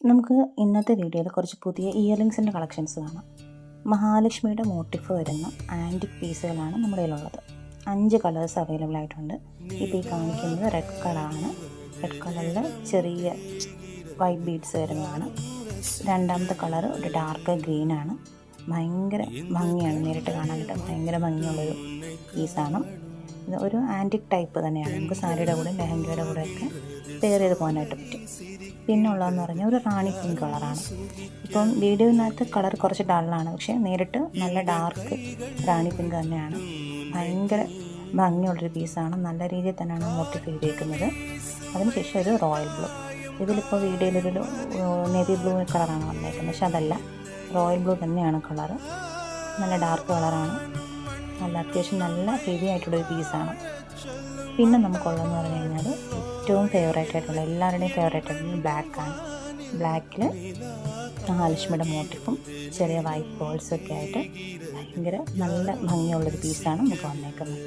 നമുക്ക് ഇന്നത്തെ വീഡിയോയിൽ കുറച്ച് പുതിയ ഇയറിങ്സിൻ്റെ കളക്ഷൻസ് കാണാം. മഹാലക്ഷ്മിയുടെ മോട്ടിഫ് വരുന്ന ആൻറ്റിക് പീസുകളാണ് നമ്മുടെ കയ്യിലുള്ളത്. 5 കളേഴ്സ് അവൈലബിൾ ആയിട്ടുണ്ട്. ഇപ്പോൾ ഈ കാണിക്കുന്നത് റെഡ് കളറാണ്. റെഡ് കളറിൽ ചെറിയ വൈറ്റ് ബീഡ്സ് വരുന്നതാണ്. രണ്ടാമത്തെ കളർ ഒരു ഡാർക്ക് ഗ്രീനാണ്. ഭയങ്കര ഭംഗിയാണ്, നേരിട്ട് കാണാനായിട്ട് ഭയങ്കര ഭംഗിയുള്ളൊരു പീസാണ്. ഇത് ഒരു ആൻറ്റിക് ടൈപ്പ് തന്നെയാണ്. നമുക്ക് സാരിയുടെ കൂടെ ലെഹങ്കയുടെ കൂടെയൊക്കെ പെയർ ചെയ്ത് പോകാനായിട്ട് പറ്റും. പിന്നെ ഉള്ളതെന്ന് പറഞ്ഞാൽ ഒരു റാണി പിങ്ക് കളറാണ്. ഇപ്പം വീഡിയോയിനകത്ത് കളർ കുറച്ച് ഡള്ളാണ്, പക്ഷേ നേരിട്ട് നല്ല ഡാർക്ക് റാണി പിങ്ക് തന്നെയാണ്. ഭയങ്കര ഭംഗിയുള്ളൊരു പീസാണ്. നല്ല രീതിയിൽ തന്നെയാണ് മോട്ടിഫ് ചെയ്തേക്കുന്നത്. അതിനുശേഷം ഒരു റോയൽ ബ്ലൂ. ഇതിലിപ്പോൾ വീഡിയോയിലൊരു നേവി ബ്ലൂ കളറാണ് വന്നേക്കുന്നത്, പക്ഷെ അതല്ല, റോയൽ ബ്ലൂ തന്നെയാണ് കളറ്. നല്ല ഡാർക്ക് കളറാണ്. നല്ല അത്യാവശ്യം നല്ല ഹെവി ആയിട്ടുള്ളൊരു പീസാണ്. പിന്നെ നമുക്കുള്ളതെന്ന് പറഞ്ഞു കഴിഞ്ഞാൽ ഏറ്റവും ഫേവറേറ്റ് ആയിട്ടുള്ള എല്ലാവരുടെയും ഫേവറേറ്റ് ആയിട്ടുള്ള ബ്ലാക്കാണ്. ബ്ലാക്കിൽ മഹാലക്ഷ്മിയുടെ മോട്ടിഫും ചെറിയ വൈറ്റ് ബോൾസൊക്കെ ആയിട്ട് ഭയങ്കര നല്ല ഭംഗിയുള്ളൊരു പീസാണ് നമുക്ക് വന്നേക്കുന്നത്.